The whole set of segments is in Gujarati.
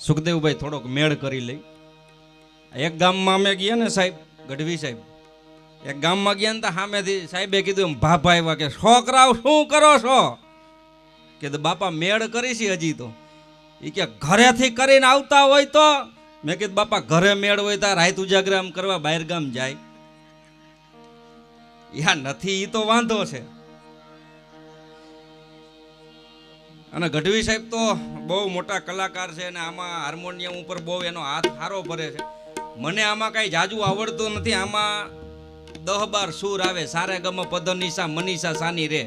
સુખદેવભાઈ થોડોક મેળ કરી લઈ. એક ગામમાં અમે ગયા ને સાહેબ, ગઢવી સાહેબ, એક ગામમાં ગયા ને તો સામેથી સાહેબે કીધું એમ ભાભા આવ્યા કે છોકરાઓ શું કરો છો? કે બાપા મેળ કરી છે હજી તો. એ કે ઘરેથી કરીને આવતા હોય તો? મેં કીધું બાપા ઘરે મેળ હોય તો રાત ઉજાગરા આમ કરવા બહાર ગામ જાય? યા નથી, એ તો વાંધો છે. અને ગઢવી સાહેબ તો બહુ મોટા કલાકાર છે અને આમાં હાર્મોનિયમ ઉપર બહુ એનો હાથ સારો ભરે છે. મને આમાં કાંઈ જાજુ આવડતું નથી. આમાં 10-12 સૂર આવે, સારે ગમ પદ નિશા મનીષા સાની રે.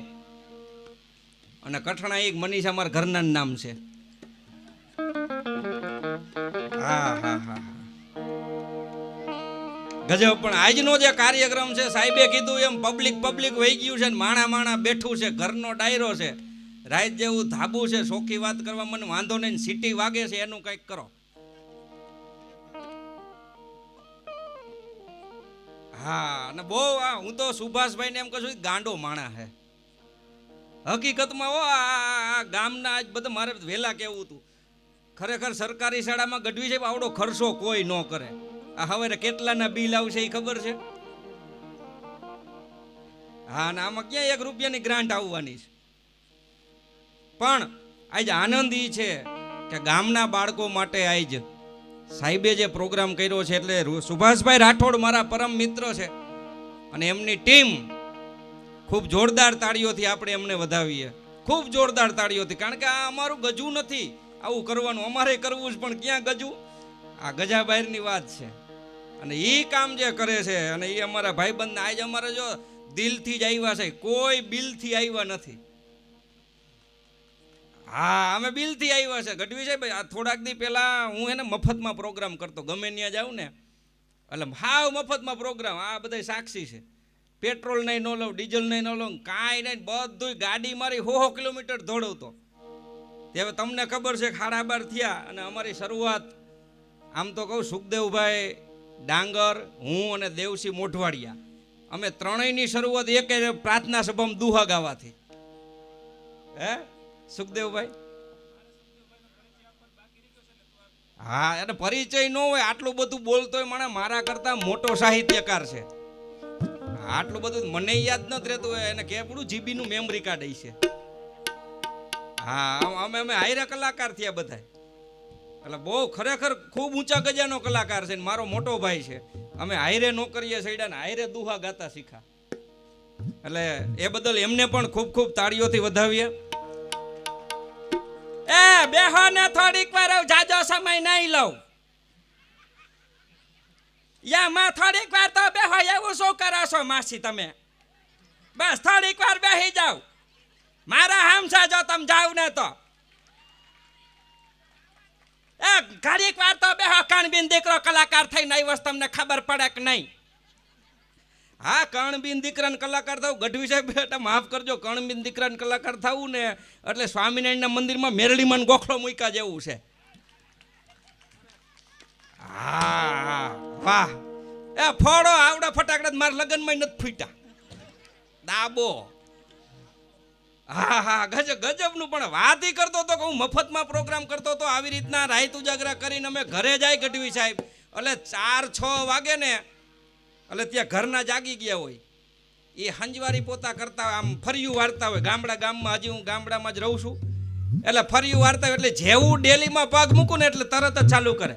અને કઠણા એક મનીષા મારા ઘરના નામ છે. હા હા હા ગજબ. પણ આજનો જે કાર્યક્રમ છે, સાહેબે કીધું એમ પબ્લિક વહી ગયું છે ને માણા બેઠું છે. ઘરનો ડાયરો છે, રાત જેવું ધાબુ છે. સોખી વાત કરવા મને વાંધો નહીં, સીટી વાગે છે એનું કંઈક કરો. હા, અને બહુ હું તો સુભાષભાઈ ને એમ કહું છું, ગાંડો માણા હે હકીકતમાં. આ ગામના આજ બધા મારે વહેલા કેવું હતું. ખરેખર સરકારી શાળામાં ગઢવી છે આવડો ખર્ચો કોઈ ન કરે. આ હવે કેટલાના બિલ આવશે એ ખબર છે? હા, ને આમાં ક્યાં 1 રૂપિયાની ગ્રાન્ટ આવવાની છે. પણ આજ આનંદ ઈ છે કે ગામના બાળકો માટે આજ સાહેબે જે પ્રોગ્રામ કર્યો છે, એટલે સુભાષભાઈ રાઠોડ મારા પરમ મિત્ર છે અને એમની ટીમ, ખૂબ જોરદાર તાળીઓથી આપણે એમને વધાવીએ. ખૂબ જોરદાર તાળીઓથી. કારણ કે આ અમારું ગજુ નથી આવું કરવાનું, અમારે કરવું જ, પણ ક્યાં ગજુ? આ ગજા બહારની વાત છે. અને એ કામ જે કરે છે, અને એ અમારા ભાઈબંધ આજ અમારે જો દિલથી જ આવ્યા છે, કોઈ બિલથી આવ્યા નથી. હા, અમે બિલથી આવ્યા છે. ગઢવી સાહેબ, આ થોડાક દી પહેલા હું એને મફતમાં પ્રોગ્રામ કરતો, ગમે ત્યાં જાઉં ને એટલે હાવ મફતમાં પ્રોગ્રામ. આ બધા સાક્ષી છે. પેટ્રોલ નહીં ન લઉં, ડીઝલ નહીં ન લઉં, કાંઈ નહીં, બધું ગાડી મારી 100 કિલોમીટર દોડવતો. હવે તમને ખબર છે 12:30 થયા અને અમારી શરૂઆત, આમ તો કહું, સુખદેવભાઈ ડાંગર, હું અને દેવસિંહ મોઢવાડિયા, અમે ત્રણેયની શરૂઆત એક પ્રાર્થના સભામાં દુહા ગાવાથી. હે સુખદેવભાઈ? હા, એને પરિચય ન હોય. આટલું બધું બોલતોય મને મારા કરતા મોટો સાહિત્યકાર છે. આટલું બધું મને યાદ નથી રહેતું હોય. એને કેપડું જીબીનું મેમરી કાર્ડ છે. હા, અમે હાયરા કલાકાર થયા બધા. એટલે બહુ ખરેખર ખૂબ ઊંચા ગજાનો કલાકાર છે. મારો મોટો ભાઈ છે. અમે હાયરે નોકરીએ સૈડા ને હાયરે દુહા ગાતા શીખા. એટલે એ બદલ એમને પણ ખૂબ ખૂબ તાળીઓથી વધાવીએ. એ બેહો ને થોડીક વાર, જાજો સમય નહીં લઉં. યા માં થોડીક વાર તો બેહો. એવું શું કરો છો માસી તમે? બસ થોડીક વાર બેહી જાવ. મારા હામસા જો તમે જાવ ને તો એ ઘડીક વાર તો બેહો. કણબીન દીકરો કલાકાર થઈને આવ્યો, તમને ખબર પડે કે નહીં? હા, કણબીન દીકરાને કલાકાર થવું, ગઢવી સાહેબ એટલે માફ કરજો, કણબીન દીકરાને કલાકાર થવું ને એટલે સ્વામિનારાયણના મંદિરમાં મેરડીમાં ગોખલો મૂક્યા જેવું છે. હા વાહ. એ ફોડો આવડા ફટાકડા મારા લગ્નમાં નથી ફૂટ્યા. દાબો. હા હા, ગજબનું. પણ વાત ઈ કરતો હતો કે હું મફતમાં પ્રોગ્રામ કરતો હતો. આવી રીતના રાત ઉજાગરા કરીને અમે ઘરે જાય ગઢવી સાહેબ, એટલે 4-6 વાગે ને એટલે ત્યાં ઘરના જાગી ગયા હોય. એ હંજવારી પોતા કરતા આમ ફરિયું વાળતા હોય. ગામમાં હજી હું ગામડામાં જ રહું છું, એટલે ફરિયું વાળતા હોય. એટલે જેવું ડેલીમાં પગ મૂકું ને એટલે તરત જ ચાલુ કરે.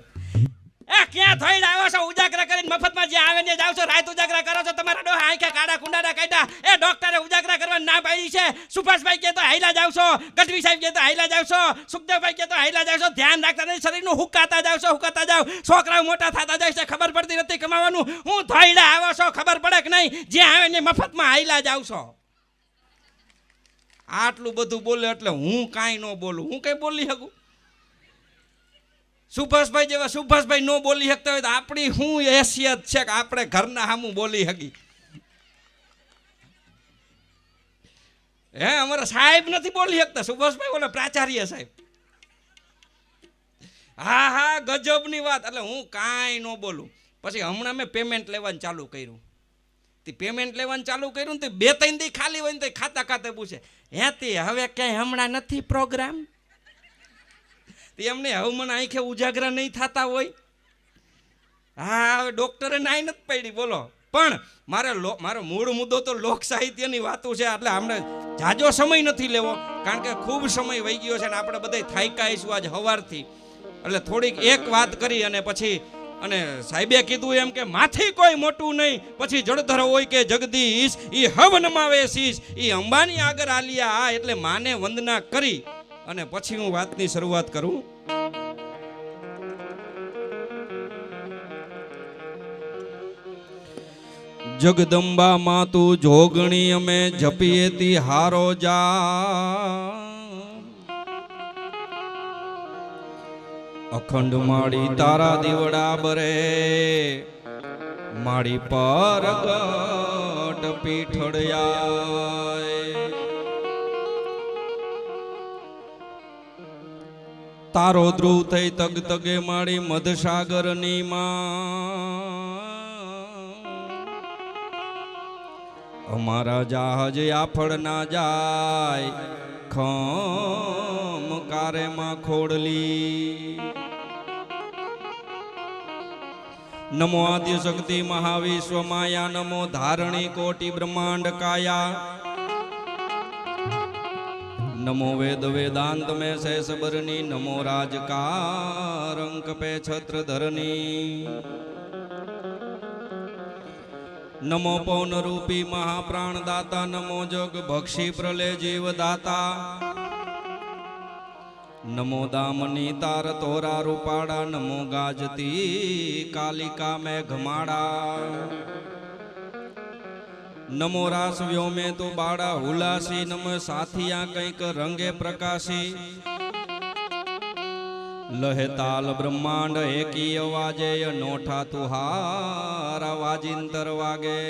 એ ક્યાં થઈને આવ્યો છો? ઉજાગરા કરીને મફતમાં જે આવે ને જાવ છો, રાત ઉજાગરા કરો છો. તમારા ડોહા આંખે કાળા કુંડાડા કાઢ્યા. એ ડોક્ટરે ઉજાગરા કરવા ના પાડી છે. સુભાષભાઈ કે તો હાઈલા જાવ છો, ગઢવી સાહેબ કે તો હાઈલા જાવ છો, સુખદેવભાઈ કે તો હાઈલા જાવ છો. ધ્યાન રાખતા નહીં, શરીરનું હુકાતા જાવ છો, હુકાતા જાવ. છોકરાઓ મોટા થતા જાય છે, ખબર પડતી નથી કમાવાનું. હું ધોઈડા આવો છો, ખબર પડે કે નહીં? જે આવે ને મફતમાં હાઈલા જાવ છો. આટલું બધું બોલે એટલે હું કાંઈ ન બોલું. હું કઈ બોલી શકું? સુભાષભાઈ જેવા સુભાષભાઈ ન બોલી શકતા હોય તો આપણી શું હેસિયત છે કે આપણે ઘરના સામું બોલી શકી? હે, અમારા સાહેબ નથી બોલી શકતા. સુભાષભાઈ ઓલા પ્રાચાર્ય સાહેબ. હા હા, ગજબની વાત. એટલે હું કાંઈ ન બોલું. પછી હમણાં મેં પેમેન્ટ લેવાનું ચાલુ કર્યું. તે પેમેન્ટ લેવાનું ચાલુ કર્યું ને 2-3 દી ખાલી હોય ને તો ખાતા પૂછે, હે તે હવે ક્યાંય હમણાં નથી પ્રોગ્રામ? તેમને હવે મને આંખે ઉજાગરા નહીં થતા હોય. હા, હવે ડોક્ટરે નાઈ નથી પડી, બોલો. પણ મારો મૂળ મુદ્દો તો લોક સાહિત્યની વાતો છે, એટલે આપણે જાજો સમય નથી લેવો, કારણ કે ખૂબ સમય વહી ગયો છે ને આપણે બધા થાક્યા આજ સવારથી. એટલે થોડીક એક વાત કરી અને પછી અને સાહેબે કીધું એમ કે માથી કોઈ મોટું નહીં, પછી જળધર હોય કે જગદીશ, ઈ હવનમાં વેશીશ, ઈ અંબાની આગળ આલિયા, એટલે માને વંદના કરી અને પછી હું વાતની શરૂઆત કરું. જગદંબા માં તું જોગણી અમે જપીએ તી હારો જા, અખંડ માળી તારા દીવડા બરે, માળી પર ગટ પીઠળિયા, તારો ધ્રુવ થઈ તગ તગે માળી મધસાગરની માં, અમારા જહાજ આફળ ના જાય, ખમ કારે માં ખોડલી. નમો આદ્ય શક્તિ મહાવિશ્વ માયા, નમો ધારણી કોટી બ્રહ્માંડ કાયા, નમો વેદ વેદાંત में शेष बरनी, नमो राजकार अंक पे छत्र धरनी, नमो पौन रूपी महाप्राण दाता, नमो जग भक्षी प्रलय जीव दाता, नमो दामनी तार तोरा रूपाड़ा, नमो गाजती कालिका में घमाड़ा, नमो रास व्योमे तो बाड़ा हुलासी, नमो साथिया कंईक रंगे प्रकाशी, लहे ताल ब्रह्मांड एकी अवाजे, अनोठा तुहारा वाजिंतर वागे.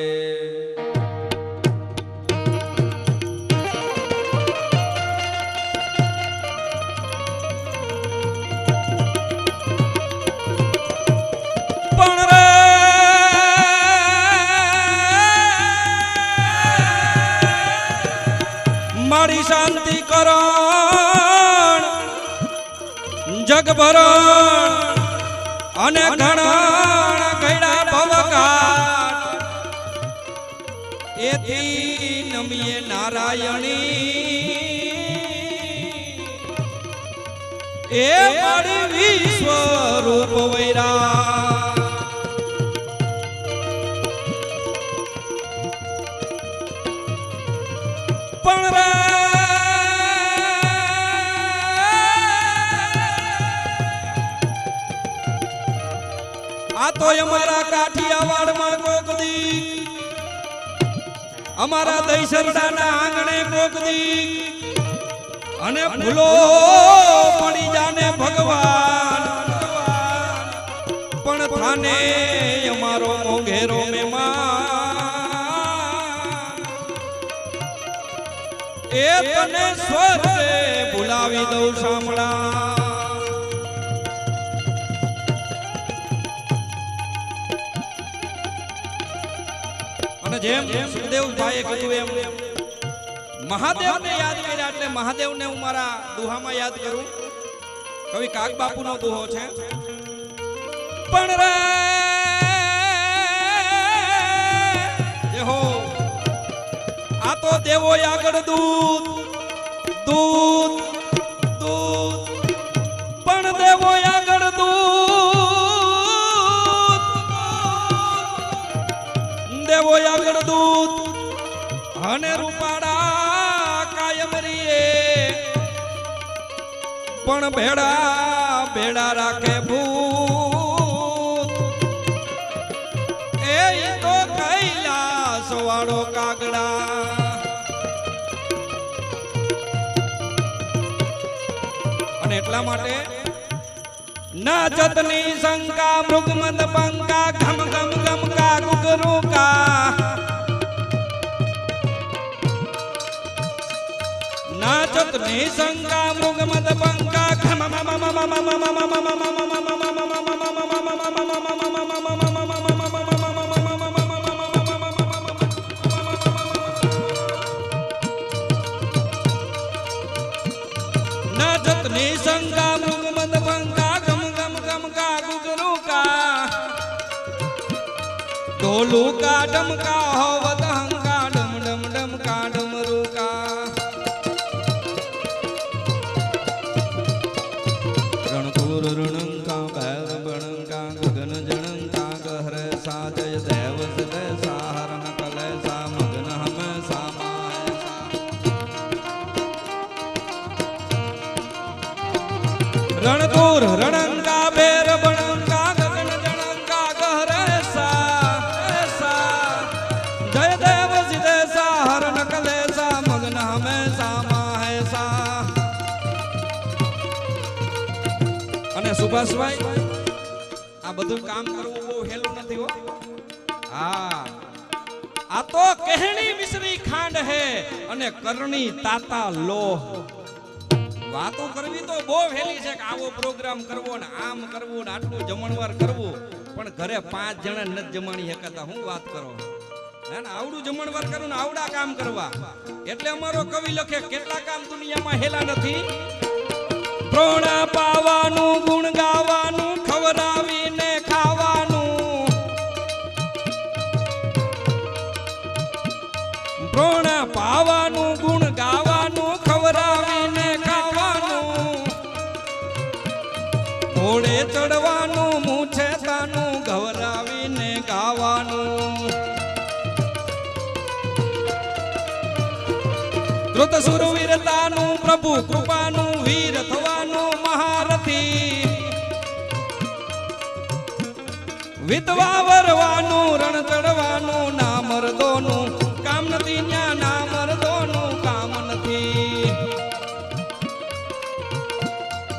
मारी शांति करण जगभरण अने घणण गैड़ा भवघाट, एथी नमिये नारायणी, ए मारी विश्वरूप वैरा. तो हमारा काठियावाड़ में कोक दी, हमारा दहीसरदा ना आंगणे कोक दी, अने भूलो पड़ी जाने भगवान, पण थाने हमारो मोघेरो में ए तने स्वर्गे बुलावी दऊ शामड़ा. જેમ સુખદેવ ભાઈએ કીધું એમ મહાદેવને યાદ કર્યા, એટલે મહાદેવને હું મારા દુહામાં યાદ કરું. કવિ કાગ બાપુનો દુહો છે. પણ રે દેહો આ તો દેવો આગળ દૂત દૂત દૂત, પણ દેવો આગળ દૂત, દેવો આગળ દૂત અને રૂપાડા કાયમ રીએ, પણ ભેડા ભેડા રાખે ભૂત, એ તો કૈલાસ વાળો કાગડા. અને એટલા માટે ના જતની શંકા મૃગમદ પંકા, ઘમ ઘમ ઘમ કા ગુગરુ કા, ના જતની શંકા મૃગમદ પંકા, ઘમ ના જતની શંકા મૃગમદ ઢોલું કા ડમકા હોવત હંકા ડમ ડમ ડમકા ડમરુકા રણપુર રણંકા ભૈર બણંકા ગગન જણંકા ગહર સા જય દેવ સદય સાહરણ કલે સા મગન હમ સામાય રણપુર રણંકા ભૈર બણંકા ગગન જણંકા ગહર સા જય દેવ સદય સાહરણ કલે સા મગન હમ સામાય સા. અને સુભાષભાઈ આ બધું કામ કરવું બહુ હેલું નથી હો. હા આ તો કહેણી મિશ્રી ખાંડ હે અને કરણી તાતા લોહ. વાતો કરવી તો બહુ હેલી છે કે આવો પ્રોગ્રામ કરવો ને આમ કરવું ને આટલું જમણવાર કરવું, પણ ઘરે 5 જણા નથી જમાણી શકતા. હું વાત કરો હે ને, આવડું જમણવાર કરવું ને આવડા કામ કરવા. એટલે અમારો કવિ લખે કેટલા કામ દુનિયામાં હેલા નથી. પ્રોણા પાવાનું ગુણ ગાવાનું ખવરાવીને ખાવાનું. પ્રોણા પાવાનું ગુણ ગાવાનું ખવરાવીને ખાવાનું. ઘોડે ચડવાનું મૂછે તાનું ગવરાવીને ગાવાનું. ધૃત સુરવીરતાનું પ્રભુ કૃપાનું વીર થવાનું મહારથી. વિધવા વરવાનું રણ ચડવાનું ના મરદોનું કામ નથી. ન્યા ના મરદોનું કામ નથી.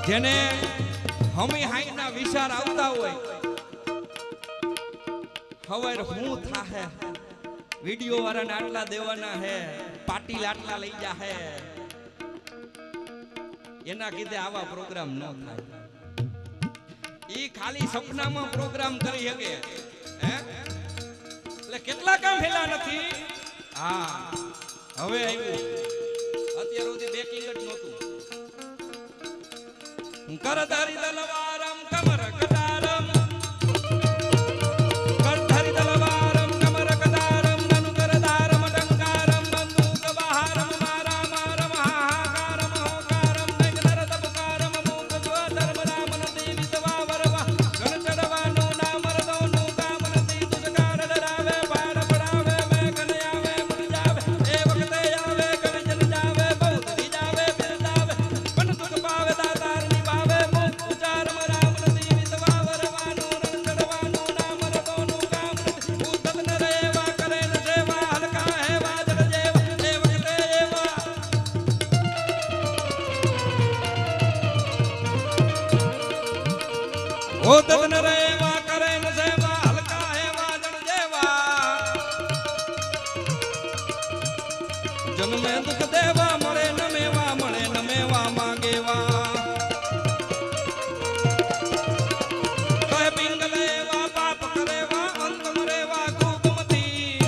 જેને હમી હાઈના વિચાર આવતા હોય હવે હું થાહે, વિડિયો વાળાને આટલા દેવાના હે, પાટીલ આટલા લઈ જા હે, એના કીધે આવા પ્રોગ્રામ ન થાય. ઈ ખાલી સપનામાં પ્રોગ્રામ કરી શકે હે. એટલે કેટલા કામ હેલા નથી. હા હવે આવ્યું. અત્યાર સુધી બેકિંગ જ નહોતું. કરધારી તલવારમ કમર કટારમ કરધારી તલવારમ કમર કટારમ નનુ કરધારમ ટંકારમ બંદૂક બહારમ મારા મારમ હાહાકારમ હોકારમ નગનર તબકારમ મૂક જ્વધર્મ રામ નદી વિધવા વરવા ગણ ચડવાનું ના મરદોનું કામ નથી. દુષ્કાર ડરાવે બાળ પડાવે મેઘન આવે મર જાવે એ વખતે આવે ગણ જન જાવે બહુ દી જાવે બિરદાવે પણ દુઃખ પાવે દાતાર નિભાવે મૂક ઉચારમ રામ નદી વિધવા વરવાનું રણ ચડવાનું ના મરદોનું કામ નથી. ઉદ્ધત ન રેવા કરે ન સેવા હલકા હે વાદળ જેવા એ વખતે એવા. ઉદ્ધત ન રેવા કરે ન સેવા હલકા હે વાદળ જેવા. જન્મે દુઃખ દેવા મળે ન મેવા મળે ન મેવા માંગેવા. કહે પિંગ લેવા પાપ કરેવા અંત મરેવા કુકમતી.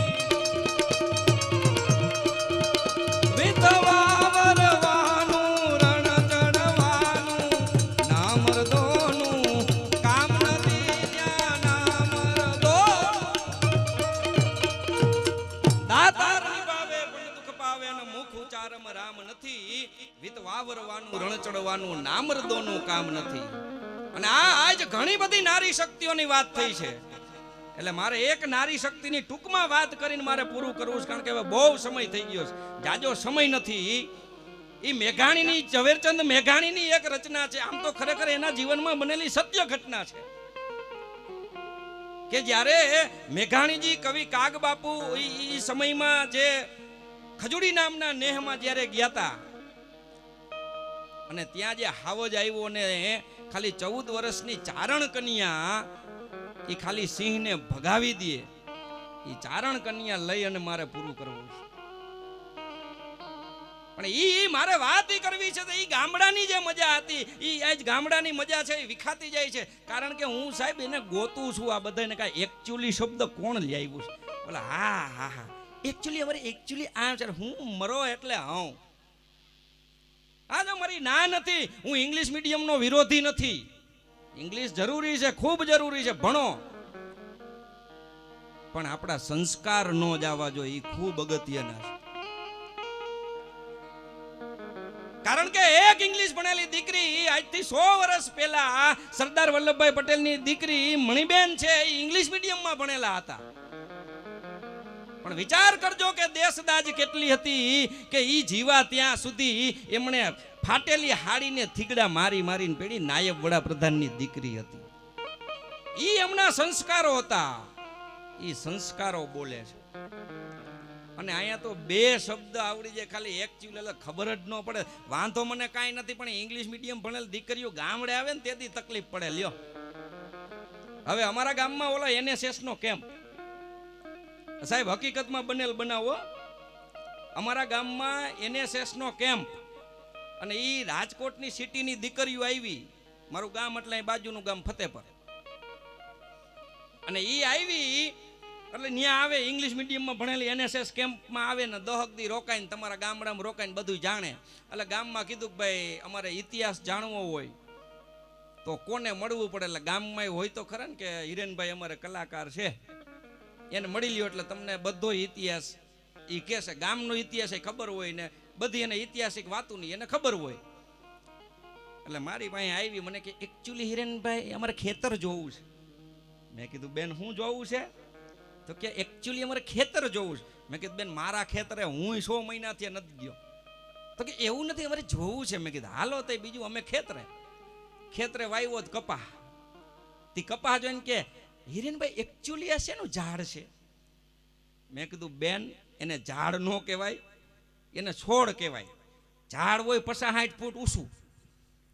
વિધવા વરવાનું રણ ચડવાનું ના મરદોનું કામ નથી. ત્યાં ના મરદો દાતાર નિભાવે પણ દુઃખ પાવે ને મુખ ઉચારમ રામ નથી. વિધવા વરવાનું રણ ચડવાનું ના મરદોનું કામ નથી. અને આજ ઘણી બધી નારી શક્તિઓની વાત થઈ છે. એટલે મારે એક નારી શક્તિની ટૂંકમાં વાત કરીને મારે પૂરું કરવું છે, કારણ કે હવે બહુ સમય થઈ ગયો છે. જાજો સમય નથી. એ મેઘાણીની ઝવેરચંદ મેઘાણીની એક રચના છે. આમ તો ખરેખર એના જીવનમાં બનેલી સત્ય ઘટના છે કે જ્યારે મેઘાણીજી કવિ કાગ બાપુ એ સમયમાં જે ખજૂડી નામના નેહમાં જ્યારે ગયા હતા અને ત્યાં જે હાવજ આવ્યો ને ખાલી 14 વર્ષની ચારણ કન્યા એ ખાલી સિંહને ભગાવી દે. એ ચારણ કન્યા લઈ અને મારે પૂરું કરવું છે. પણ ઈ મારે વાત ઈ કરવી છે તો ઈ ગામડાની જે મજા હતી ઈ આજ ગામડાની મજા છે એ વિખાતી જાય છે. કારણ કે હું સાહેબ એને ગોતું છું આ બધાને કાંઈ એકચ્યુઅલી શબ્દ કોણ લઈ આવ્યું છે. બોલે હા હા હા એકચ્યુઅલી હવે એકચ્યુઅલી આ છે હું મરો એટલે હું આ જો મારી ના નથી. હું ઇંગ્લિશ મીડિયમનો વિરોધી નથી. ઇંગ્લિશ જરૂરી છે, ખૂબ જરૂરી છે, ભણો. પણ આપણા સંસ્કાર ન જવા જોઈએ, એ ખૂબ અગત્યના છે. કારણ કે એક ઇંગ્લિશ ભણેલી દીકરી આજથી 100 વર્ષ પહેલા સરદાર વલ્લભભાઈ પટેલની દીકરી મણિબેન છે, એ ઇંગ્લિશ મીડિયમમાં ભણેલા હતા. પણ વિચાર કરજો કે દેશદાજ કેટલી હતી કે ઈ જીવા ત્યાં સુધી એમણે ફાટેલી હાડીને થીગડા મારી મારીને પેડી નાયબ વડાપ્રધાનની દીકરી હતી. ઈ એમના સંસ્કારો હતા, ઈ સંસ્કારો બોલે છે. અને અહીંયા તો 2 શબ્દ આવડી જાય, ખાલી એકચ્યુઅલી ખબર જ ન પડે. વાંધો મને કાંઈ નથી, પણ ઇંગ્લિશ મીડિયમ ભણેલ દીકરીઓ ગામડે આવે ને તેથી તકલીફ પડે. લ્યો, હવે અમારા ગામમાં ઓલો NSS નો કેમ્પ, સાહેબ હકીકતમાં બનેલ બનાવો, અમારા ગામમાં NSS નો કેમ્પ, અને એ રાજકોટની સિટીની દીકરીઓ આવી. મારું ગામ એટલે અહીં બાજુનું ગામ ફતેપર, અને એ આવી એટલે ત્યાં આવે ઇંગ્લિશ મીડિયમમાં ભણેલી NSS કેમ્પમાં આવે ને 10 દી રોકાઈને તમારા ગામડામાં રોકાઈને બધું જાણે. એટલે ગામમાં કીધું કે ભાઈ અમારે ઇતિહાસ જાણવો હોય તો કોને મળવું પડે? એટલે ગામમાં હોય તો ખરા ને કે હિરેનભાઈ અમારે કલાકાર છે, એને મળી લ્યો એટલે તમને બધો ઇતિહાસ એ કહેશે. ગામનો ઇતિહાસ એ ખબર હોય ને બધી એને ઐતિહાસિક વાતોની એને ખબર હોય. એટલે મારી પાસે આવી, મને કે એકચ્યુઅલી હિરેનભાઈ અમારે ખેતર જોવું છે. મેં કીધું બેન શું જોવું છે? તો કે એકચ્યુઅલી અમારે ખેતર જોવું છે. મેં કીધું બેન મારા ખેતરે હું 100 મહિનાથી નથી ગયો. તો કે એવું નથી, અમારે જોવું છે. મેં કીધું હાલો તો બીજું અમે ખેતરે વાવ્યો કપા. તે કપા જોઈને કે હિરેનભાઈ એકચ્યુઅલી આ શેનું ઝાડ છે? મેં કીધું બેન એને ઝાડ ન કહેવાય, એને છોડ કહેવાય. ઝાડ હોય 50-60 ફૂટ ઊંચું,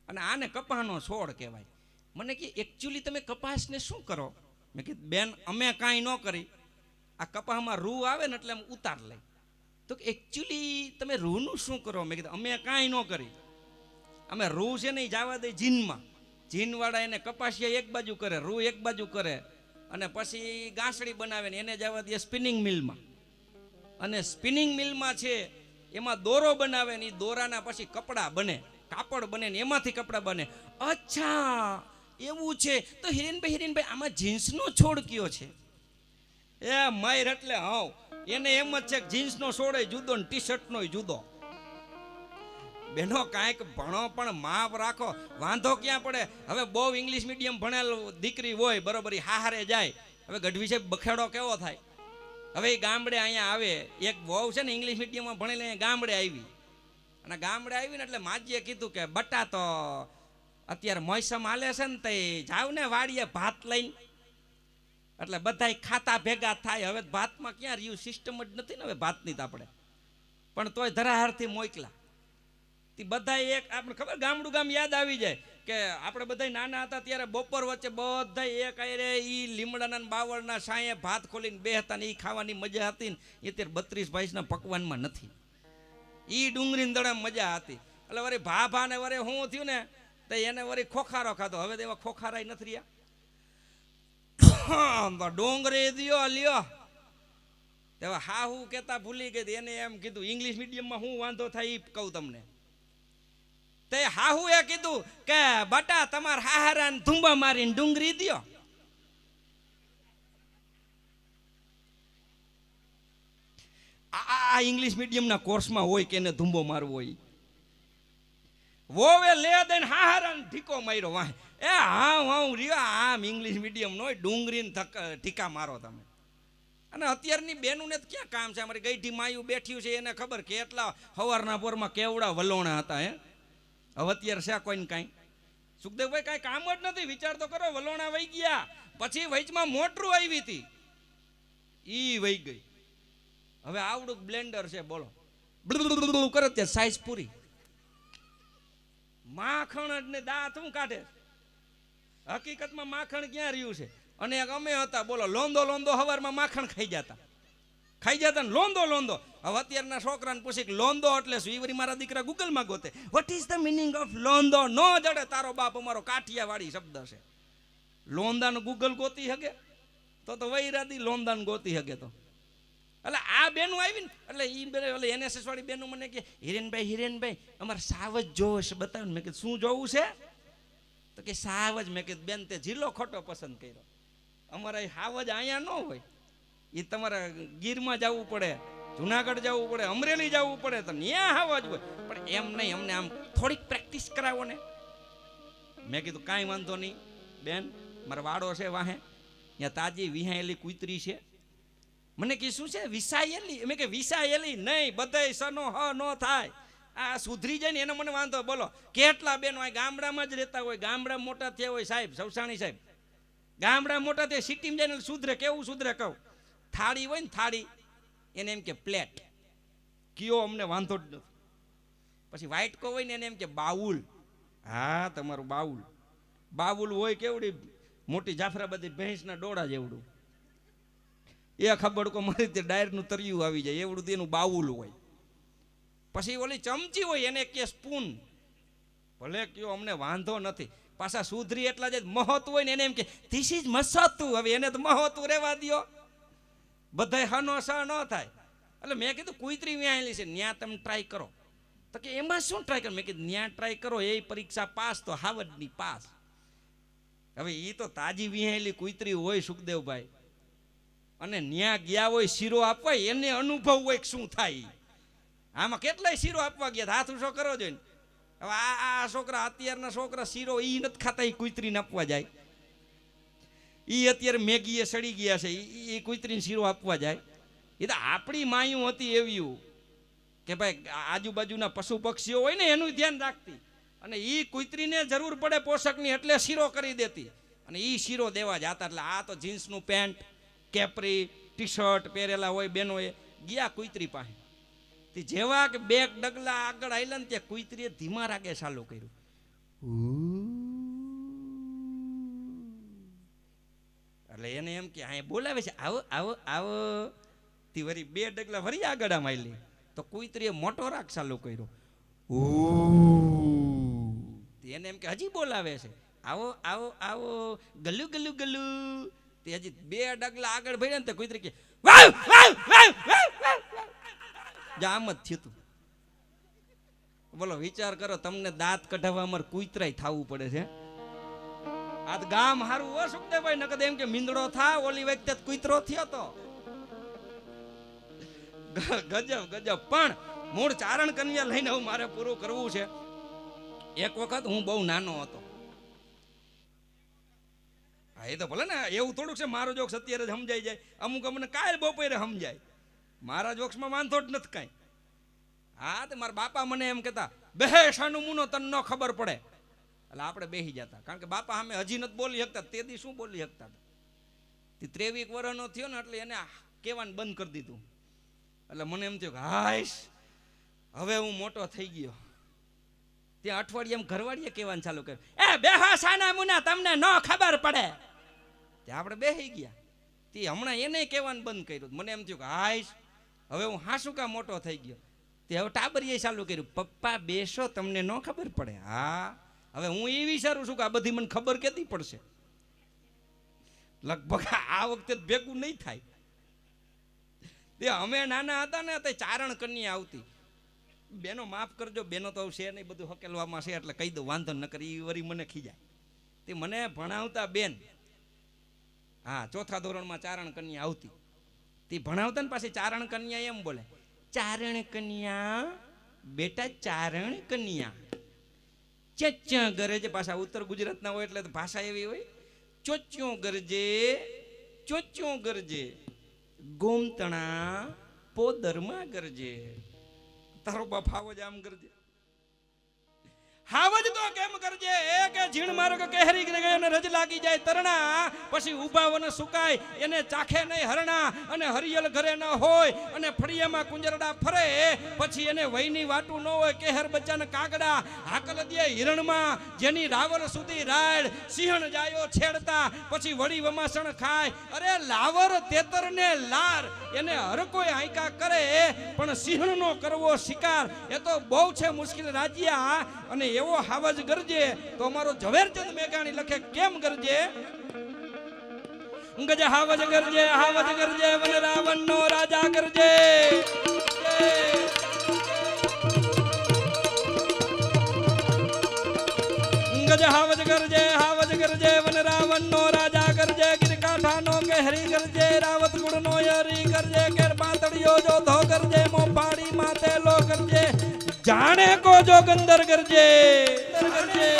અને આને કપાનો છોડ કહેવાય. મને કે એકચ્યુઅલી તમે કપાસને શું કરો? મેં કીધું બેન અમે કાંઈ ન કરી, આ કપાસમાં રૂ આવે ને એટલે અમે ઉતાર લઈ. તો એકચ્યુઅલી તમે રૂનું શું કરો? મેં કીધું અમે કાંઈ ન કરી, અમે રૂ છે ને જવા દે જીનમાં. જીનવાળા એને કપાસિયા એક બાજુ કરે, રૂ એક બાજુ કરે, અને પછી ગાંસડી બનાવે ને એને જવા દે સ્પિનિંગ મિલમાં. અને સ્પિનિંગ મિલમાં છે એમાં દોરો બનાવે ને એ દોરાના પછી કપડાં બને, કાપડ બને ને એમાંથી કપડાં બને. અચ્છા એવું છે. તો હિરેનભાઈ આમાં જીન્સનો છોડ કયો છે? એ માયર એટલે હાવ એને એમ જ છે કે જીન્સનો છોડ જુદો ને ટી શર્ટનો જુદો. બેનો કાંઈક ભણો પણ માપ રાખો, વાંધો ક્યાં પડે? હવે બહુ ઇંગ્લિશ મીડિયમ ભણેલ દીકરી હોય બરોબર, હારે જાય. હવે ગઢવી સાહેબ બખેડો કેવો થાય? હવે એ ગામડે અહીંયા આવે, એક વહુ છે ને ઇંગ્લિશ મીડિયમમાં ભણેલી ગામડે આવી, અને ગામડે આવીને એટલે માજીએ કીધું કે બટા તો અત્યારે મોસમ હાલે છે ને તે જાવ ને વાડીએ ભાત લઈને. એટલે બધા ખાતા ભેગા થાય. હવે ભાતમાં ક્યાં રહ્યું, સિસ્ટમ જ નથી ને હવે ભાતની તો આપણે, પણ તોય ધરાહારથી મોકલા. બધા એક આપણે ખબર ગામડું ગામ યાદ આવી જાય કે આપણે બધા નાના હતા ત્યારે બપોર વચ્ચે બધા એક આયરે ઈ લીમડાના બાવળના સાંયે ભાત ખોલીને બેહતા ને ઈ ખાવાની મજા હતી ને એ અત્યારે 32-22ના પકવાનમાં નથી. ઈ ડુંગળીની દળે મજા હતી. એટલે વળી ભાભા ને વરે શું થયું ને તો એને વળી ખોખારો ખાધો. હવે તો એવા ખોખારાય નથી રહ્યા. ડોંગરી દિયો લ્યો તેવા હા હું કેતા ભૂલી ગઈ. એને એમ કીધું ઇંગ્લિશ મીડિયમમાં શું વાંધો થાય એ કહું તમને. તે હાહુ એ કીધું કે બટા તમાર હાહારાને ધુંબા મારીને ડુંગળી દિયો. આ ઇંગ્લિશ મીડિયમના કોર્સમાં હોય કે એને ધુંબો મારવો હોય. વોવે લે દઈને હાહારાને ઢીકો માર્યો વાહ. એ હા રહ્યો આમ ઇંગ્લિશ મીડિયમ નો ડુંગળીને ઢીકા મારો તમે. અને અત્યારની બેનુને ક્યાં કામ છે? અમારી ગઈઢી માયું બેઠ્યું છે એને ખબર કે એટલા હવારના પોરમાં કેવડા વલોણા હતા. હવે અત્યારે છે કોઈને કાંઈ? સુખદેવભાઈ કાંઈ કામ જ નથી. વિચાર તો કરો, વલોણા વહી ગયા પછી વચમાં મોટરું આવી હતી ઈ વહી ગઈ. હવે આવડું બ્લેન્ડર છે બોલો, કરે ત્યાં સાઈઝ પૂરી. માખણ જ ને દાંત હું કાઢે? હકીકતમાં માખણ ક્યાં રહ્યું છે? અને અમે હતા બોલો લોંદો હવારમાં માખણ ખાઈ જતા ને લોંદો. હવે અત્યારના છોકરાને પૂછી કે લોંદો એટલે શું? ઈ મારા દીકરા ગૂગલમાં ગોતે what is the meaning of લોંદો. નો જડે તારો બાપ અમારો કાઠિયાવાડી શબ્દ છે. લોંદાનું ગૂગલ ગોતી શકે તો વૈરાદી લોંદાનું ગોતી શકે તો. એટલે આ બેનું આવી ને એટલે ઈ NSS વાળી બેનું મને કે હિરેનભાઈ અમારે સાવજ જોવો છે, બતાવો. મેં કીધું શું જોવું છે? તો કે સાવજ. મેં કીધું બેન તે જિલ્લો ખોટો પસંદ કર્યો. અમારે સાવજ અહીંયા ન હોય. એ તમારે ગીરમાં જવું પડે, જુનાગઢ જવું પડે, અમરેલી જવું પડે, તો ન્યા આવવા જ હોય. પણ એમ નહીં, અમને આમ થોડીક પ્રેક્ટિસ કરાવો ને. મેં કીધું કાંઈ વાંધો નહીં બેન, મારો વાડો છે વાહે, ત્યાં તાજી વિહાયેલી કૂતરી છે. મને કે શું છે વિસાયેલી? મેં કે વિસાયેલી નહીં, બધાય સનો હ ન થાય, આ સુધરી જાય ને એનો મને વાંધો. બોલો કેટલા બેનો આ ગામડામાં જ રહેતા હોય, ગામડા મોટા થયા હોય સાહેબ, સવસાણી સાહેબ, ગામડા મોટા થયા, સિટીમાં જાય ને સુધરે. કેવું સુધરે કહું? થાળી હોય ને થાળી, એને એમ કે પ્લેટ, કયો અમને વાંધો જ નથી. પછી વાઇટકો હોય ને એને એમ કે બાઉલ. હા તમારું બાઉલ. બાઉલ હોય કેવડી મોટી જાફરાબાદી ભેંસના ડોળા જેવડું, એ ખબડકો મારી તે ડાયરનું તરિયું આવી જાય એવડું તેનું બાઉલ હોય. પછી ઓલી ચમચી હોય એને કે સ્પૂન. ભલે કયો અમને વાંધો નથી. પાછા સુધરી એટલા જ મહોતું હોય ને એને એમ કે ધીસ ઇઝ મસતું. હવે એને તો મહોતું રહેવા દો, બધાય હનો સ ન થાય. એટલે મેં કીધું કુતરી વ્યાયેલી છે, ન્યા તમે ટ્રાય કરો. તો કે એમાં શું ટ્રાય કરો? મેં કીધું ન્યા ટ્રાય કરો, એ પરીક્ષા પાસ તો હાવડની પાસ. હવે એ તો તાજી વિહાયેલી કુતરી હોય સુખદેવભાઈ, અને ન્યા ગયા હોય શીરો આપવા, એને અનુભવ હોય શું થાય. આમાં કેટલાય શીરો આપવા ગયા, હાથ ઊંચો કરો જોઈને. હવે આ છોકરા, અત્યારના છોકરા શીરો ઈ નથી ખાતા, એ કુતરીને આપવા જાય. ઈ અત્યારે મેગીએ સડી ગયા છે, એ કુતરીને શીરો આપવા જાય. એ તો આપણી માયું હતી એવી કે ભાઈ આજુબાજુના પશુ પક્ષીઓ હોય ને એનું ધ્યાન રાખતી, અને એ કુતરીને જરૂર પડે પોષકની એટલે શીરો કરી દેતી, અને એ શીરો દેવા જતા. એટલે આ તો જીન્સનું પેન્ટ, કેપરી, ટી શર્ટ પહેરેલા હોય બહેનોએ, ગયા કુતરી પાસે. તે જેવા કે બે ડગલા આગળ આવેલા ને ત્યાં કુતરીએ ધીમા રાગે ચાલુ કર્યું. એટલે એને એમ કે આ બોલાવે છે, આવો આવો આવો. તે વળી બે ડગલા વળી આગળ આમ આવેલી તો કુતરીએ મોટો રાગ ચાલુ કર્યો. એને એમ કે હજી બોલાવે છે, આવો આવો આવો, ગલુ ગલુ ગલુ. તે હજી બે ડગલા આગળ ભર્યા ને તો કુતરી કે વાવ વાવ વાવ વાવ. આમ જ થયું તું. બોલો વિચાર કરો, તમને દાંત કઢાવવા અમારે કુતરાય થવું પડે છે. આ ગામ હારું હો સુખદેવભાઈ, નકદ એમ કે મીંદડો થા, ઓલી વખતે કુતરો થયો તો. ગજબ ગજબ. પણ મૂળ ચારણ કન્યા લઈને હું મારે પૂરું કરવું છે. એક વખત હું બહુ નાનો હતો. હા એ તો ભલે ને, એવું થોડુંક છે મારો જોક્સ અત્યારે જ સમજાઈ જાય, અમુક અમને કાલ બપોરે સમજાય. મારા જોક્સમાં વાંધો જ નથી કાંઈ. હા તો મારા બાપા મને એમ કહેતા, બેસાનું મુનો તને ન ખબર પડે. એટલે આપણે બેસી જતા, કારણ કે બાપા અમે હજી નથી બોલી શકતા, તે દી શું બોલી શકતા હતા. તે 23 વર્ષનો થયો ને એટલે એને કહેવાનું બંધ કરી દીધું. એટલે મને એમ થયું કે હાઈશ હવે હું મોટો થઈ ગયો. ત્યાં અઠવાડિયામાં ઘરવાળીએ કહેવાનું ચાલુ કર્યું, એ બેહો સાના મુના તમને ન ખબર પડે. ત્યાં આપણે બેસી ગયા. તે હમણાં એને કહેવાનું બંધ કર્યું. મને એમ થયું કે હાઈશ હવે હું હાસુ કા મોટો થઈ ગયો. તે હવે ટાબરીએ ચાલુ કર્યું, પપ્પા બેસો તમને ન ખબર પડે. હા હવે હું એ વિચારું છું કે આ બધી મને ખબર કેતી પડશે. લગભગ આ વખતે ભેગું નહીં થાય. તે અમે નાના હતા ને તે ચારણ કન્યા આવતી. બેનો માફ કરજો, બેનો તો છે નહીં, બધું હકેલવામાં છે એટલે કહી દઉં, વાંધો ન કરી. એ વરી મને ખીજાય. તે મને ભણાવતા બેન, હા 4થા ધોરણમાં ચારણ કન્યા આવતી. તે ભણાવતા ને પાછી ચારણ કન્યા એમ બોલે, ચારણ કન્યા બેટા ચારણ કન્યા. ચચ્યા ગરજે, પાછા ઉત્તર ગુજરાતના હોય એટલે ભાષા એવી હોય. ચોચ્યો ગરજે ચોચ્યો ગરજે, ગોમતણા પોદરમાં ગરજે. તારો બાપ હાવ જ આમ ગરજે. હાવજ તો કેમ કરજે, એક ઝીણ માર્ગ કેહરી ગયો ને રજ લાગી જાય તરણા. પછી ઉભા વન સુકાય એને ચાખે નહીં હરણા. અને હરિયલ ઘરે ન હોય અને ફળિયામાં કુંજરડા ફરે. પછી એને વહીની વાટું ન હોય કેહર બચ્ચાને કાગડા. હાકલ દે હિરણમાં જેની રાવલ સુધી રાડ. સિંહણ જાયો છેડતા પછી વળી વમાસણ ખાય. અરે લાવર તેતર ને લાર એને હર કોઈ આંકા કરે, પણ સિંહણનો કરવો શિકાર એ તો બહુ છે મુશ્કેલ રાજ્યા. અને એવો હાવજ ગરજે તો અમારો ઝવેરચંદ મેઘાણી લખે કેમ ગરજે. ગજ હાવજ ગરજે વન રાવણ નો રાજા ગરજે. ગજ હાવજ ગરજે વન રાવણ નો રાજા ગરજે. ગિરકાંઠા નો કેહરી ગરજે રાવત ગુણ નો યર જો ધો કરજે મોફાડી માતે લો કરજે જાણે કો જોગંદર કરજે કરજે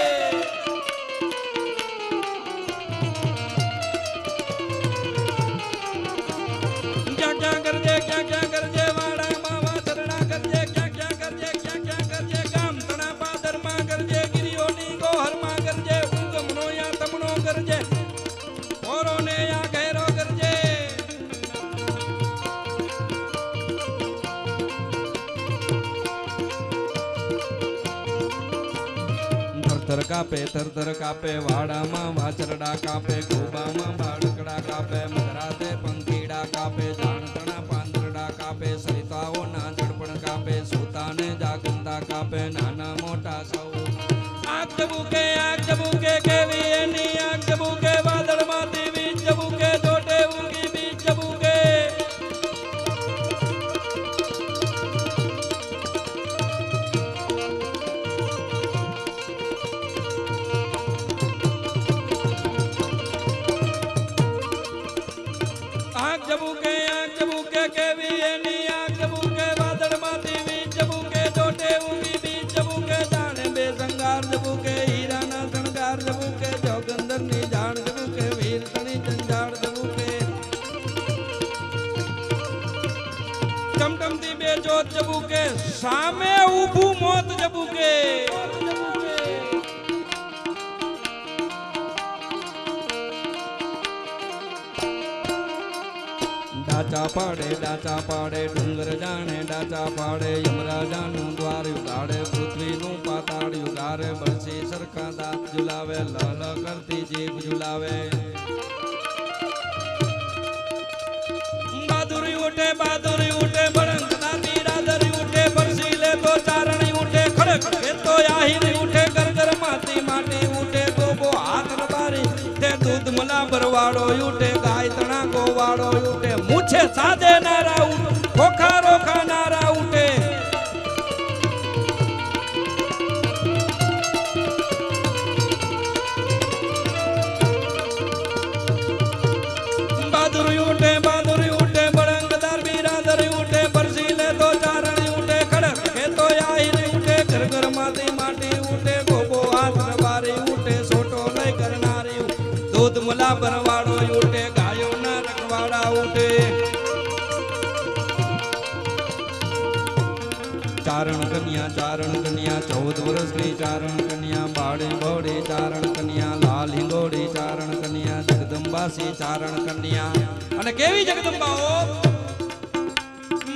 ક્યાં કરજે ક્યાં કરજે વાડા માવા ચરણા કરજે ક્યાં કરજે ક્યાં કરજે ગામ તણા પાદરમાં કરજે ગિરિયોની ગોહરમાં કરજે ઉગમનો યા તમણો કરજે ઓરોને યા ઘેરો કરજે થર કાપે વાડામાં વાચરડા કાપે ગોબામાં બાળકડા કાપે મધરાતે પંખીડા કાપે જાણતણા પાંદરડા કાપે સરિતાઓના જડપણ કાપે સુતાને જાગંતા કાપે નાના મોટા સૌ આગ જબુકે કેવી એની આગ જબુકે વાદળમાંથી બીજ જબુકે જોટે ઉગી બીજ જબુકે આગ જબુકે કેવી એની આગ જબુકે વાદળમાંથી બીજ જબુકે જોટે ઉગી બીજ જબુકે જાણે બે સંગાર જબુકે હીરાના શણગાર જબુકે જોગંદરની જાણ જબુકે વીરતણી જંજાળ જબુકે ટમટમથી બે જોત જબુકે સામે ઊભું મોત જબુકે ડાચા પાડે ડુંગર જાણે ડાચા પાડે યમરાજાનું દ્વાર યુગાડે પૃથ્વીનું પાતાળ યુગારે બરસી સરખા દાંત ઝુલાવે લલ કરતી જીભ ઝુલાવે બહાદુરી ઉઠે બળંગ દાતી રાદરી ઉઠે બરસી લે તો ચારણી ઉઠે ખડક કે તો આહીરી ઉઠે ગરગર માતી માટી ઉઠે ગોબો હાથ રબારી તે દૂધ મલા ભરવાડો ઉઠે ગાય તણા ગોવાડો ઉઠે મૂછે સાદે નારા ઉઠે ખોખા રોખા નારા ઉઠે બહાદુરી ઉઠે બળંગદાર બિરાદરી ઉઠે બરસી લે તો ચારણી ઉઠે ખડક કે તો આહીરી ઉઠે ઘર ઘર માતી માટી ઉઠે ગોબો હાથ રબારી ઉઠે સોટો લઈ કરનારી દૂધ મલા ભરવાડો ઉઠે ગાયો ના રખવાડા ઉઠે ચારણ કન્યા 14 વર્ષની ચારણ કન્યા બાળે બોડે ચારણ કન્યા લાલ હિંગોડી ચારણ કન્યા જગદંબાસી ચારણ કન્યા અને કેવી જગદંબાઓ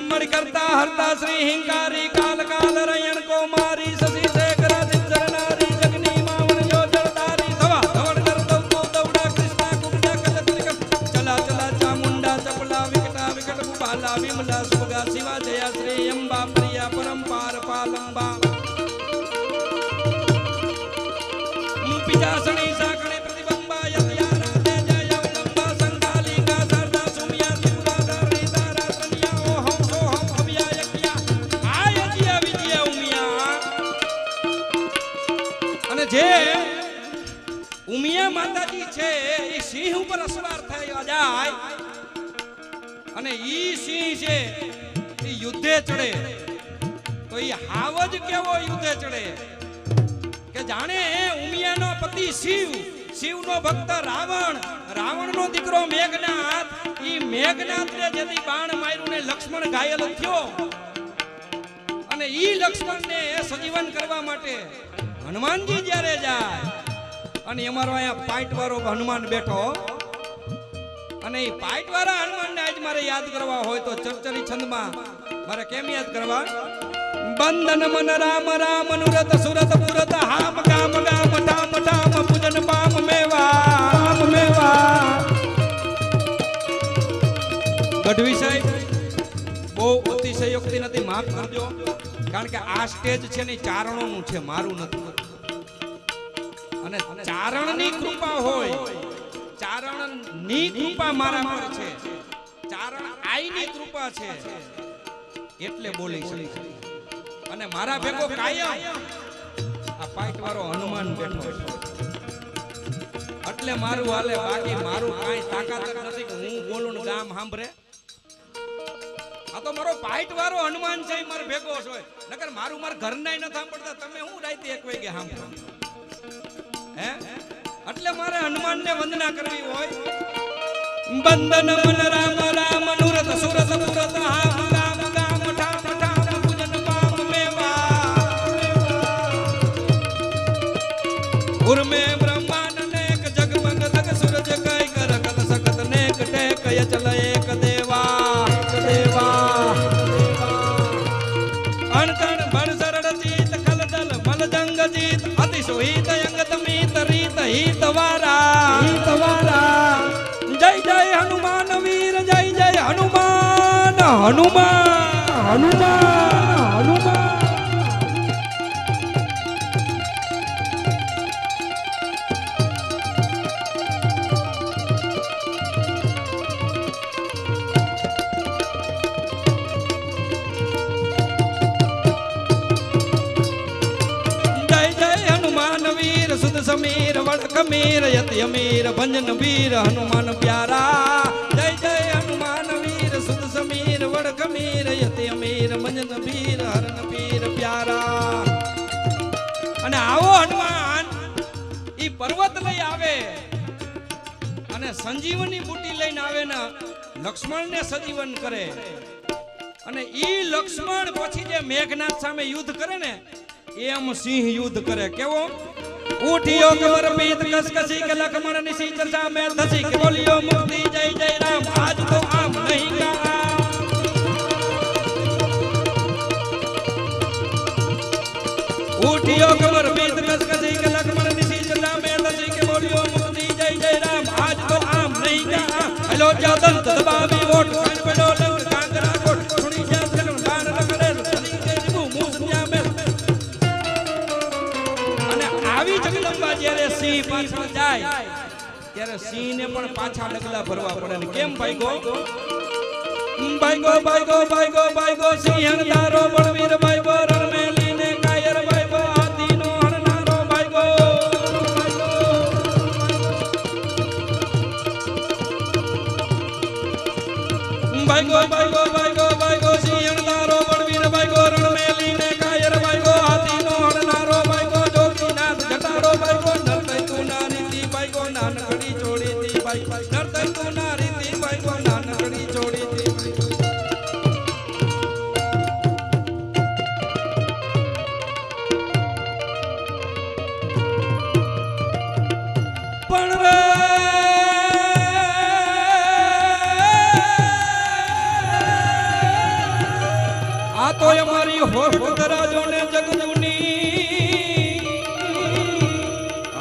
મળી કરતા હરતા શ્રી હિંકારી કાલ કાલ રયણ કો મારી શશી શેખરા દિજર નારી જગની માવણ જો જળદારી ધવા ધવડ કરતો તો દવડા કૃષ્ણા કુબજા કલત્રિક ચલા ચલા ચામુંડા ચપલા વિકટ બાલા વિમલા સુભગા શિવા જયા શ્રી અંબા પ્રિયા પરંપાર પાલંબા પિજાસણી સાકણી પ્રતિબંબા યત્યારા તે જય અવલંબા સંકાલિકા શારદા સુમિયા ત્રિપુરા ધારણી તારા કન્યા ઓહમ સોહમ અવ્યા યજ્ઞા આયજ્ય વિજય ઉમિયા અને જે ઉમિયા માતાજી છે એ સિંહ ઉપર અસવાર થઈ જાય અને ઈ સિંહ છે એ યુદ્ધે ચડે તો ઈ હાવજ કેવો યુદ્ધે ચડે કે જાણે ઉમિયાનો પતિ શિવનો ભક્ત રાવણનો દીકરો મેઘનાથ ઈ મેઘનાથને જેથી બાણ માર્યું ને લક્ષ્મણ ઘાયલ થયો અને ઈ લક્ષ્મણને સજીવન કરવા માટે હનુમાનજી જ્યારે જાય અને અમારો અહીંયા પાઇટવાળો હનુમાન બેઠો અને એ પાઇટવાળા હનુમાનને આજ મારે યાદ કરવા હોય તો ચરચરી છંદમાં મારે કેમ યાદ કરવા બંધન મન રામ રામ નુરત સુરત પુરત હામ ગામ ગામ ઠામ ઠામ પૂજન પામ મેવા ગઢવી સાહેબ બહુ અતિશયોક્તિ નથી માફ કરજો કારણ કે આ સ્ટેજ છે ને ચારણોનું છે મારું નથી અને ચારણની કૃપા હોય ચારણની કૃપા મારા પર છે ચારણ આઈની કૃપા છે એટલે બોલી શકે અને મારા ભેગો કાયમ આ પાઇટવાળો હનુમાન બેઠો એટલે મારું હાલે બાકી મારું કાંઈ તાકાત નથી કે હું બોલું ને ગામ સાંભળે આ તો મારો પાઇટ વાળો હનુમાન છે, મારો ભેગો છે. નકર મારું માર ઘરનાય ન સાંભળતા, તમે હું રાતે 1 વાગે સાંભળો હે? એટલે મારે હનુમાનને વંદના કરવી હોય. બંદન મન રામ રામ નુરત સુરત પુરત હામ ગામ ગામ ઠામ ઠામ પૂજન પામ મેવા ઉર્મે બ્રહ્માંડ નેક જગમગ તક સૂરજ કઈ કર કત સકત નેક ટેક ચલ એક દેવા દેવા અણકણ બળ સરળ જીત ખલદલ મલ જંગ જીત અતિ સુહિત અંગત મીત રીત હિત વારા જય જય હનુમાન વીર જય જય હનુમાન હનુમાન હનુમાન હનુમાન. સુદ સમીર વડક મીર યતિ અમીર ભંજન વીર હનુમાન પ્યારા. જય જય હનુમાન વીર સુદ સમીર વડક મીર યતિ અમીર ભંજન વીર હરણ વીર પ્યારા. અને આવો હનુમાન ઈ પર્વત લઈ આવે અને સંજીવની બુટી લઈને આવે ને લક્ષ્મણને સજીવન કરે. અને ઈ લક્ષ્મણ પછી જે મેઘનાથ સામે યુદ્ધ કરે ને એમ સિંહ યુદ્ધ કરે. કેવો? ઉઠિયો કમર પીત કસકસી કે લખમણ નિશી ચર્ચા में धसी के बोलियो मुक्ति जय जय राम आज तो आम नहीं का. उठियो कमर पीत कसकसी के लखमण निशी चर्चा में धसी के बोलियो मुक्ति जय जय राम आज तो आम नहीं का. हेलो जादंत दबावी वोट कान पे डोलंग कांगरा कोट सुनी जा लगन बाण लगरे धनी के जीबू मूसनिया में. અને આવી જગદંબા જ્યારે સિંહ પાછળ જાય ત્યારે સિંહને પણ પાછા ડગલા ભરવા પડે. ને કેમ ભાઈગો ભાઈગો ભાઈગો ભાઈગો ભાઈગો સિંહ તારો બળવીર ભાઈગો રણમેલીને કાયર ભાઈગો હાથીનો હણનારો ભાઈગો ભાઈગો ભાઈગો ભાઈગો ભાઈગો સિંહ તારો બળવીર ભાઈગો રણમેલીને કાયર ભાઈગો હાથીનો હણનારો ભાઈગો જોગીનાથ જટારો ભાઈગો નરતય તું ના રીતિ ભાઈગો નાનકડી છોડી દી ભાઈ નરતય તું ના રીતિ ભાઈગો નાનકડી છોડી દી. પણ રે આ તો અમારી હોશ કરાજો ને જગજુની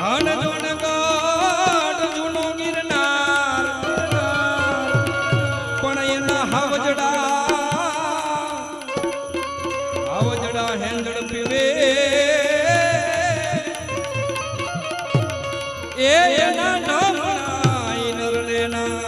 હન જોન ગાઢ જૂનો ગિરનાર પણ એના હાવજડા હેંજડ પીવે એ એના નામ નરલેના.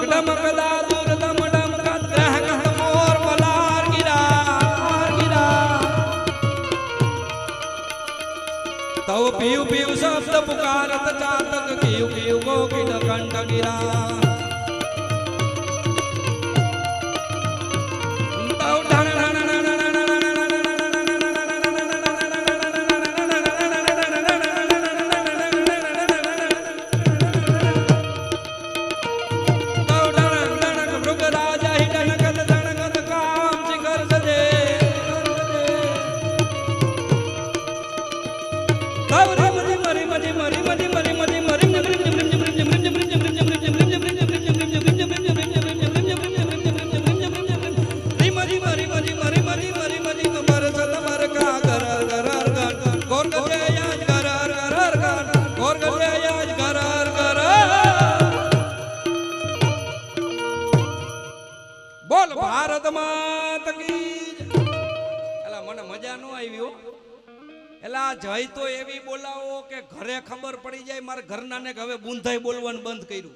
ડમક દાદુર દમ ડમ કત્રહ કહ મોર મલાર ગિરા તવ પીવ પીવ શબ્દ પુકારત ચાતક કીવ કીવ ગોકિલ કંઠ ગિરા. બોલ ભારત માત કી. એલા મને મજા ન આવી. એલા જય તો એવી બોલાવો કે ઘરે ખબર પડી જાય. મારા ઘરના ને હવે બુંધાઈ બોલવાનું બંધ કર્યું.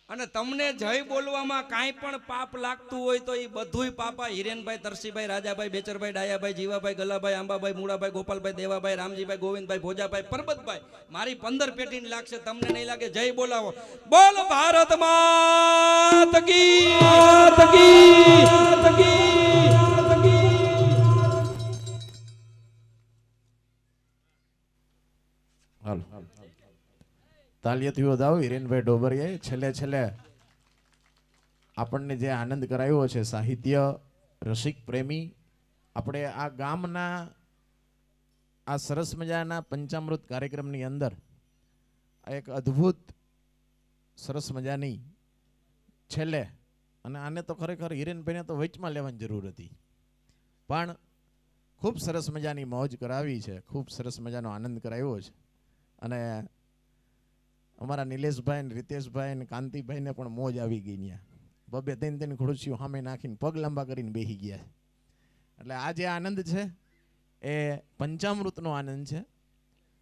અને તમને જય બોલવામાં કાંઈ પણ પાપ લાગતું હોય તો એ બધુંય પાપા હિરેનભાઈ, તરસીભાઈ, રાજાભાઈ, બેચરભાઈ, ડાયાભાઈ, જીવાભાઈ, ગલાભાઈ, આંબાભાઈ, મૂળાભાઈ, ગોપાલભાઈ, દેવાભાઈ, રામજીભાઈ, ગોવિંદભાઈ, ભોજાભાઈ, પરબતભાઈ, મારી 15 પેટીને લાગશે, તમને નહીં લાગે. જય બોલાવો. બોલ ભારત માત કી, માત કી, માત કી, માત કી. હાલો તાલીઓથી વધાવો હિરેનભાઈ ડોબરિયાએ. છેલ્લે આપણને જે આનંદ કરાવ્યો છે, સાહિત્ય રસિક પ્રેમી, આપણે આ ગામના આ સરસ મજાના પંચામૃત કાર્યક્રમની અંદર એક અદ્ભુત સરસ મજાની છેલ્લે, અને આને તો ખરેખર હિરેનભાઈને તો વચમાં લેવાની જરૂર હતી, પણ ખૂબ સરસ મજાની મોજ કરાવી છે, ખૂબ સરસ મજાનો આનંદ કરાવ્યો છે. અને અમારા નિલેશભાઈ ને રીતેશભાઈ ને કાંતિભાઈને પણ મોજ આવી ગઈ. ત્યાં બબે ત્રણ ખુરશીઓ સામે નાખીને પગ લાંબા કરીને બેસી ગયા. એટલે આ જે આનંદ છે એ પંચામૃતનો આનંદ છે.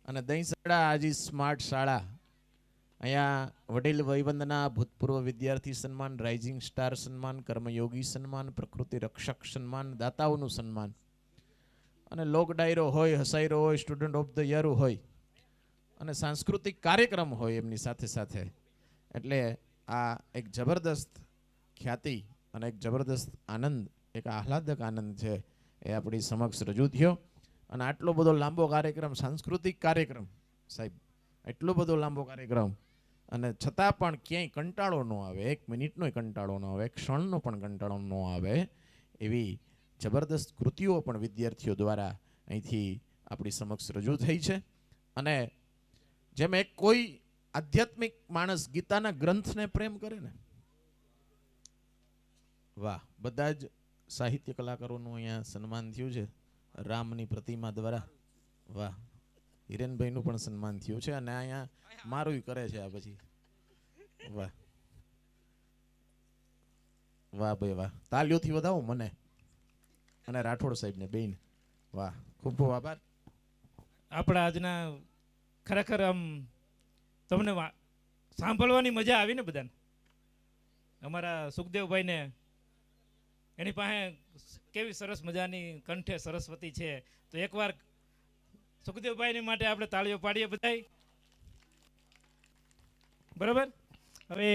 અને દહીંસડા આજી સ્માર્ટ શાળા, અહીંયા વડીલ વયવંદના, ભૂતપૂર્વ વિદ્યાર્થી સન્માન, રાઇઝિંગ સ્ટાર સન્માન, કર્મયોગી સન્માન, પ્રકૃતિ રક્ષક સન્માન, દાતાઓનું સન્માન, અને લોક ડાયરો હોય, હસાયરો હોય, સ્ટુડન્ટ ઓફ ધ યર હોય, અને સાંસ્કૃતિક કાર્યક્રમ હોય એમની સાથે સાથે. એટલે આ એક જબરદસ્ત ખ્યાતિ અને એક જબરદસ્ત આનંદ, એક આહલાદક આનંદ છે એ આપણી સમક્ષ રજૂ થયો. અને આટલો બધો લાંબો કાર્યક્રમ, સાંસ્કૃતિક કાર્યક્રમ સાહેબ, એટલો બધો લાંબો કાર્યક્રમ, અને છતાં પણ ક્યાંય કંટાળો ન આવે, 1 મિનિટનો કંટાળો ન આવે, 1 ક્ષણનો પણ કંટાળો ન આવે એવી જબરદસ્ત કૃતિઓ પણ વિદ્યાર્થીઓ દ્વારા અહીંથી આપણી સમક્ષ રજૂ થઈ છે. અને જેમ એક કોઈ આધ્યાત્મિક માણસ ગીતાના ગ્રંથને પ્રેમ કરે ને, વાહ, બધા જ સાહિત્ય કલાકારોનું અહીંયા સન્માન થયું છે રામની પ્રતિમા દ્વારા. વાહ, હિરેનભાઈનું પણ સન્માન થયું છે, અને અહીંયા મારું કરે છે આ પછી. વાહ વાહ ભાઈ વાહ, તાલીઓથી વધાવો મને અને રાઠોડ સાહેબને બેન. વાહ, ખૂબ ખૂબ આભાર. આપણા આજના ખરેખર આમ તમને સાંભળવાની મજા આવી ને બધાને. અમારા સુખદેવભાઈને, એની પાસે કેવી સરસ મજાની કંઠે સરસ્વતી છે, તો એકવાર સુખદેવભાઈની માટે આપણે તાળીઓ પાડીએ બધાય. બરાબર. હવે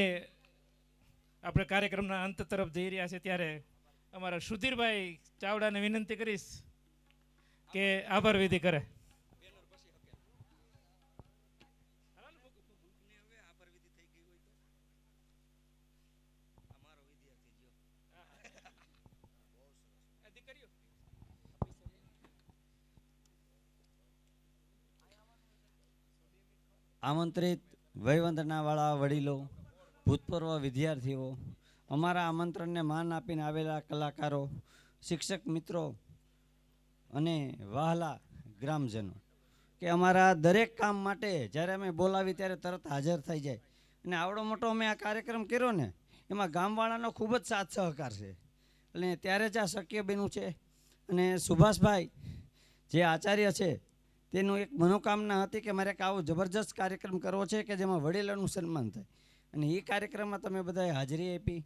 આપણે કાર્યક્રમના અંત તરફ જઈ રહ્યા છે, ત્યારે અમારા સુધીરભાઈ ચાવડાને વિનંતી કરીશ કે આભાર વિધિ કરે. આમંત્રિત વયવંદનાવાળા વડીલો, ભૂતપૂર્વ વિદ્યાર્થીઓ, અમારા આમંત્રણને માન આપીને આવેલા કલાકારો, શિક્ષક મિત્રો અને વહાલા ગ્રામજનો, કે અમારા દરેક કામ માટે જ્યારે અમે બોલાવી ત્યારે તરત હાજર થઈ જાય. અને આવડો મોટો અમે આ કાર્યક્રમ કર્યો ને, એમાં ગામવાળાનો ખૂબ જ સાથ સહકાર છે. અને ત્યારે જ આ શક્ય બન્યું છે. અને સુભાષભાઈ જે આચાર્ય છે, તેનું એક મનોકામના હતી કે મારે એક આવો જબરજસ્ત કાર્યક્રમ કરવો છે કે જેમાં વડીલોનું સન્માન થાય. અને એ કાર્યક્રમમાં તમે બધાએ હાજરી આપી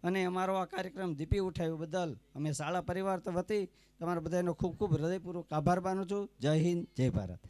અને અમારો આ કાર્યક્રમ દીપી ઉઠાવ્યો બદલ અમે શાળા પરિવાર વતી તમારા બધાનો ખૂબ ખૂબ હૃદયપૂર્વક આભાર માનું છું. જય હિન્દ, જય ભારત.